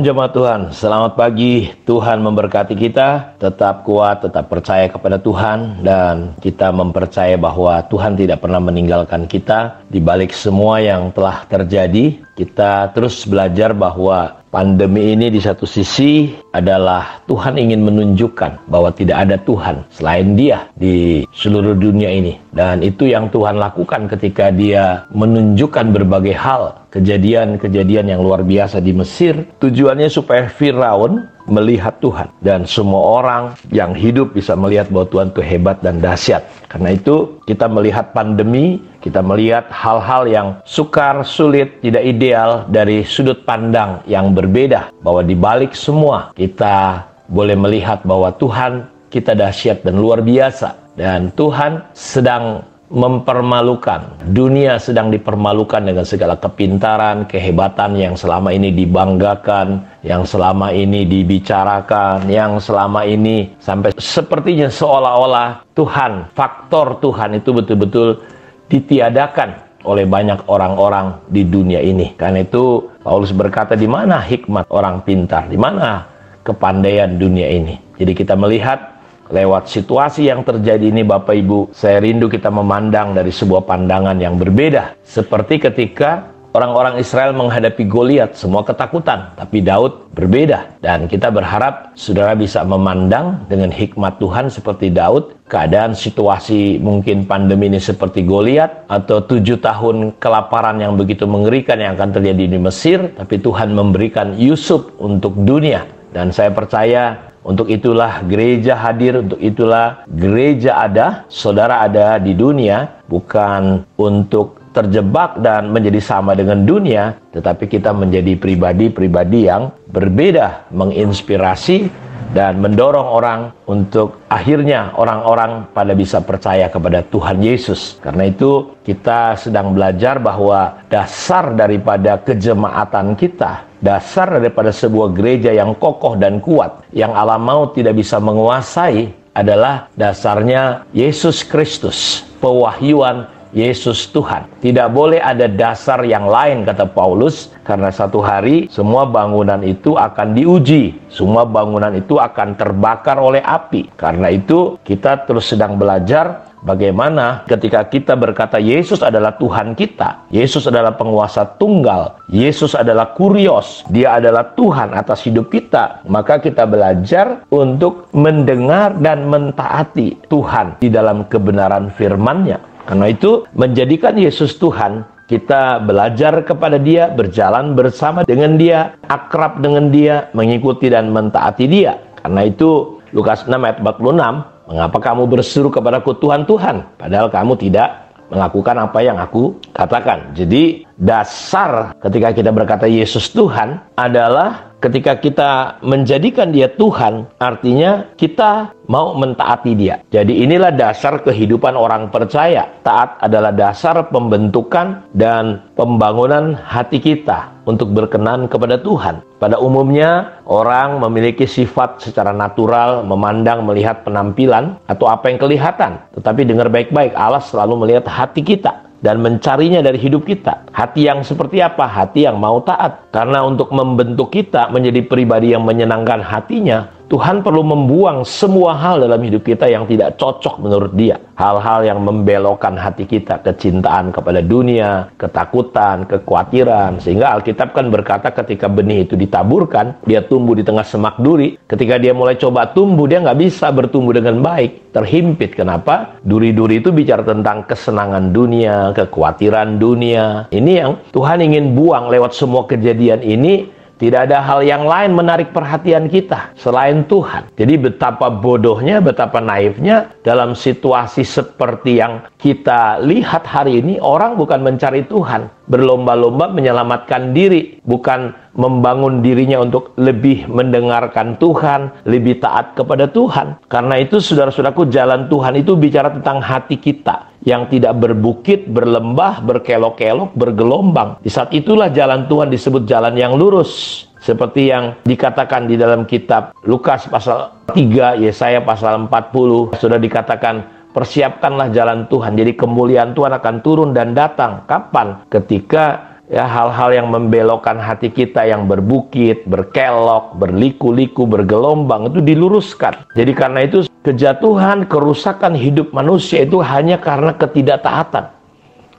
jemaat Tuhan, selamat pagi. Tuhan memberkati kita, tetap kuat, tetap percaya kepada Tuhan, dan kita mempercaya bahwa Tuhan tidak pernah meninggalkan kita. Di balik semua yang telah terjadi, kita terus belajar bahwa pandemi ini di satu sisi adalah Tuhan ingin menunjukkan bahwa tidak ada Tuhan selain Dia di seluruh dunia ini. Dan itu yang Tuhan lakukan ketika Dia menunjukkan berbagai hal, kejadian-kejadian yang luar biasa di Mesir. Tujuannya supaya Firaun melihat Tuhan, dan semua orang yang hidup bisa melihat bahwa Tuhan itu hebat dan dahsyat. Karena itu kita melihat pandemi, kita melihat hal-hal yang sukar, sulit, tidak ideal dari sudut pandang yang berbeda. Bahwa di balik semua kita boleh melihat bahwa Tuhan kita dahsyat dan luar biasa. Dan Tuhan sedang mempermalukan, dunia sedang dipermalukan dengan segala kepintaran, kehebatan yang selama ini dibanggakan, yang selama ini dibicarakan, yang selama ini sampai sepertinya seolah-olah Tuhan, faktor Tuhan itu betul-betul ditiadakan oleh banyak orang-orang di dunia ini. Karena itu Paulus berkata, di mana hikmat orang pintar, di mana kepandaian dunia ini. Jadi kita melihat lewat situasi yang terjadi ini, Bapak Ibu, saya rindu kita memandang dari sebuah pandangan yang berbeda. Seperti ketika orang-orang Israel menghadapi Goliat, semua ketakutan, tapi Daud berbeda. Dan kita berharap saudara bisa memandang dengan hikmat Tuhan seperti Daud. Keadaan situasi mungkin pandemi ini seperti Goliat, atau 7 tahun kelaparan yang begitu mengerikan yang akan terjadi di Mesir, tapi Tuhan memberikan Yusuf untuk dunia. Dan saya percaya untuk itulah gereja hadir, untuk itulah gereja ada, saudara ada di dunia, bukan untuk terjebak dan menjadi sama dengan dunia, tetapi kita menjadi pribadi-pribadi yang berbeda, menginspirasi dan mendorong orang untuk akhirnya orang-orang pada bisa percaya kepada Tuhan Yesus. Karena itu kita sedang belajar bahwa dasar daripada kejemaatan kita, dasar daripada sebuah gereja yang kokoh dan kuat, yang alam maut tidak bisa menguasai, adalah dasarnya Yesus Kristus, pewahyuan Yesus Tuhan. Tidak boleh ada dasar yang lain, kata Paulus, karena satu hari semua bangunan itu akan diuji, semua bangunan itu akan terbakar oleh api. Karena itu kita terus sedang belajar bagaimana ketika kita berkata Yesus adalah Tuhan kita, Yesus adalah penguasa tunggal, Yesus adalah kurios, Dia adalah Tuhan atas hidup kita, maka kita belajar untuk mendengar dan mentaati Tuhan di dalam kebenaran firman-Nya. Karena itu menjadikan Yesus Tuhan, kita belajar kepada Dia, berjalan bersama dengan Dia, akrab dengan Dia, mengikuti dan mentaati Dia. Karena itu Lukas 6 ayat 46, mengapa kamu berseru kepadaku Tuhan, Tuhan, padahal kamu tidak melakukan apa yang aku katakan. Jadi dasar ketika kita berkata Yesus Tuhan adalah ketika kita menjadikan Dia Tuhan, artinya kita mau mentaati Dia. Jadi inilah dasar kehidupan orang percaya. Taat adalah dasar pembentukan dan pembangunan hati kita untuk berkenan kepada Tuhan. Pada umumnya orang memiliki sifat secara natural memandang, melihat penampilan atau apa yang kelihatan. Tetapi dengar baik-baik, Allah selalu melihat hati kita dan mencarinya dari hidup kita. Hati yang seperti apa? Hati yang mau taat. Karena untuk membentuk kita menjadi pribadi yang menyenangkan hatinya, Tuhan perlu membuang semua hal dalam hidup kita yang tidak cocok menurut Dia. Hal-hal yang membelokkan hati kita, kecintaan kepada dunia, ketakutan, kekhawatiran. Sehingga Alkitab kan berkata ketika benih itu ditaburkan, dia tumbuh di tengah semak duri. Ketika dia mulai coba tumbuh, dia nggak bisa bertumbuh dengan baik. Terhimpit. Kenapa? Duri-duri itu bicara tentang kesenangan dunia, kekhawatiran dunia. Ini yang Tuhan ingin buang lewat semua kejadian ini. Tidak ada hal yang lain menarik perhatian kita selain Tuhan. Jadi betapa bodohnya, betapa naifnya dalam situasi seperti yang kita lihat hari ini, orang bukan mencari Tuhan, berlomba-lomba menyelamatkan diri, bukan membangun dirinya untuk lebih mendengarkan Tuhan, lebih taat kepada Tuhan. Karena itu saudara-saudaraku, jalan Tuhan itu bicara tentang hati kita yang tidak berbukit, berlembah, berkelok-kelok, bergelombang. Di saat itulah jalan Tuhan disebut jalan yang lurus. Seperti yang dikatakan di dalam kitab Lukas pasal 3, Yesaya pasal 40, sudah dikatakan, persiapkanlah jalan Tuhan. Jadi kemuliaan Tuhan akan turun dan datang. Kapan? Ketika ya hal-hal yang membelokkan hati kita, yang berbukit, berkelok, berliku-liku, bergelombang, itu diluruskan. Jadi karena itu kejatuhan, kerusakan hidup manusia itu hanya karena ketidaktaatan.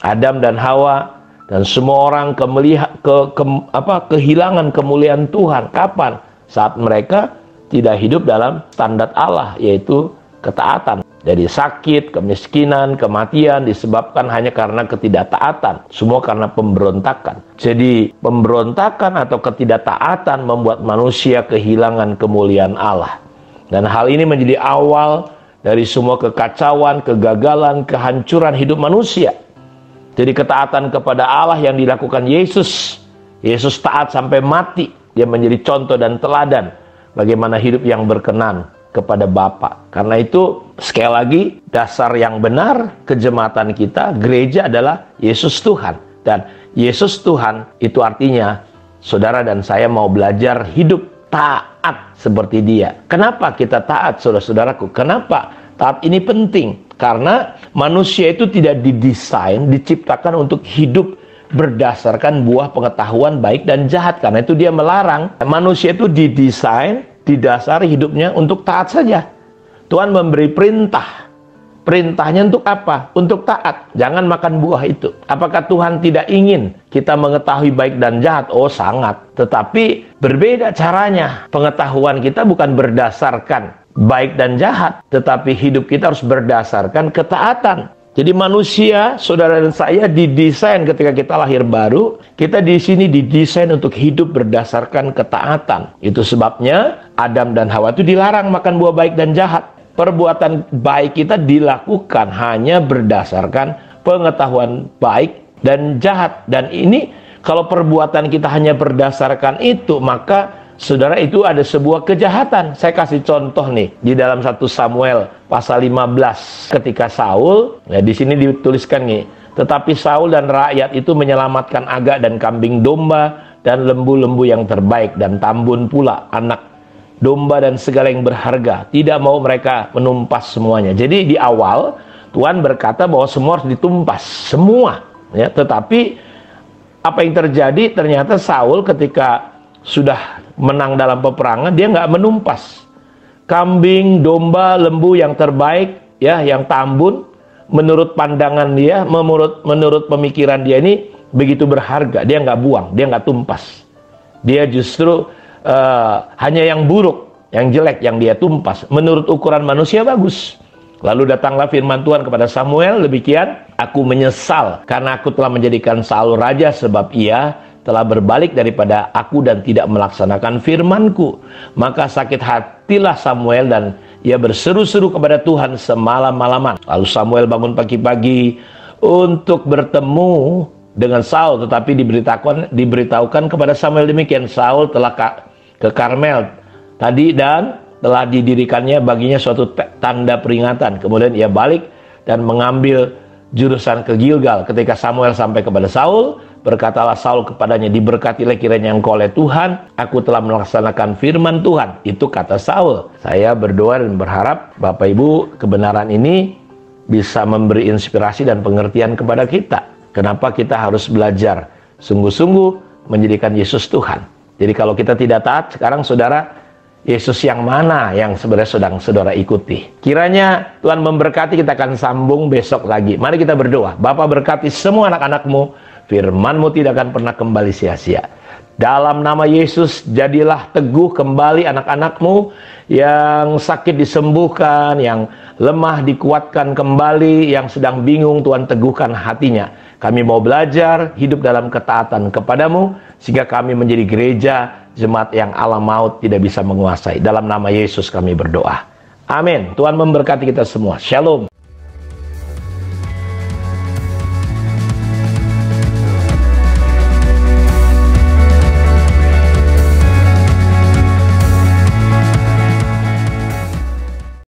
Adam dan Hawa dan semua orang kehilangan kemuliaan Tuhan. Kapan? Saat mereka tidak hidup dalam standar Allah, yaitu ketaatan. Jadi sakit, kemiskinan, kematian disebabkan hanya karena ketidaktaatan. Semua karena pemberontakan. Jadi pemberontakan atau ketidaktaatan membuat manusia kehilangan kemuliaan Allah. Dan hal ini menjadi awal dari semua kekacauan, kegagalan, kehancuran hidup manusia. Jadi ketaatan kepada Allah yang dilakukan Yesus. Yesus taat sampai mati. Dia menjadi contoh dan teladan bagaimana hidup yang berkenan kepada Bapa. Karena itu sekali lagi dasar yang benar kejemaatan kita, gereja adalah Yesus Tuhan. Dan Yesus Tuhan itu artinya saudara dan saya mau belajar hidup taat seperti Dia. Kenapa kita taat, saudara-saudaraku? Kenapa taat ini penting? Karena manusia itu tidak didesain, diciptakan untuk hidup berdasarkan buah pengetahuan baik dan jahat. Karena itu Dia melarang. Manusia itu didesain, didasari hidupnya untuk taat saja. Tuhan memberi perintah. Perintahnya untuk apa? Untuk taat. Jangan makan buah itu. Apakah Tuhan tidak ingin kita mengetahui baik dan jahat? Oh, sangat. Tetapi berbeda caranya. Pengetahuan kita bukan berdasarkan baik dan jahat, tetapi hidup kita harus berdasarkan ketaatan. Jadi manusia, saudara dan saya, didesain ketika kita lahir baru. Kita di sini didesain untuk hidup berdasarkan ketaatan. Itu sebabnya Adam dan Hawa itu dilarang makan buah baik dan jahat. Perbuatan baik kita dilakukan hanya berdasarkan pengetahuan baik dan jahat. Dan ini kalau perbuatan kita hanya berdasarkan itu, maka saudara, itu ada sebuah kejahatan. Saya kasih contoh nih di dalam 1 Samuel pasal 15 ketika Saul, ya di sini dituliskan nih, tetapi Saul dan rakyat itu menyelamatkan agak dan kambing domba dan lembu-lembu yang terbaik dan tambun pula anak domba dan segala yang berharga. Tidak mau mereka menumpas semuanya. Jadi di awal Tuhan berkata bahwa semua harus ditumpas, semua, ya. Tetapi apa yang terjadi? Ternyata Saul ketika sudah menang dalam peperangan, dia nggak menumpas kambing, domba, lembu yang terbaik, ya, yang tambun. Menurut pandangan dia, menurut pemikiran dia ini begitu berharga, dia nggak buang, dia nggak tumpas. Dia justru hanya yang buruk, yang jelek yang dia tumpas. Menurut ukuran manusia bagus. Lalu datanglah firman Tuhan kepada Samuel, demikian, aku menyesal karena aku telah menjadikan Saul raja, sebab ia telah berbalik daripada aku dan tidak melaksanakan firmanku. Maka sakit hatilah Samuel dan ia berseru-seru kepada Tuhan semalam-malaman. Lalu Samuel bangun pagi-pagi untuk bertemu dengan Saul, tetapi diberitahukan kepada Samuel demikian, Saul telah ke Karmel tadi dan telah didirikannya baginya suatu tanda peringatan. Kemudian ia balik dan mengambil jurusan ke Gilgal. Ketika Samuel sampai kepada Saul, berkatalah Saul kepadanya, diberkatilah kiranya engkau oleh Tuhan, aku telah melaksanakan firman Tuhan. Itu kata Saul. Saya berdoa dan berharap Bapak Ibu kebenaran ini bisa memberi inspirasi dan pengertian kepada kita. Kenapa kita harus belajar sungguh-sungguh menjadikan Yesus Tuhan. Jadi kalau kita tidak taat, sekarang saudara, Yesus yang mana yang sebenarnya sedang saudara ikuti? Kiranya Tuhan memberkati. Kita akan sambung besok lagi. Mari kita berdoa. Bapa, berkati semua anak-anak-Mu. Firman-Mu tidak akan pernah kembali sia-sia. Dalam nama Yesus, jadilah teguh kembali anak-anak-Mu. Yang sakit disembuhkan, yang lemah dikuatkan kembali, yang sedang bingung Tuhan teguhkan hatinya. Kami mau belajar hidup dalam ketaatan kepadamu, sehingga kami menjadi gereja jemaat yang alam maut tidak bisa menguasai. Dalam nama Yesus kami berdoa. Amin. Tuhan memberkati kita semua. Shalom.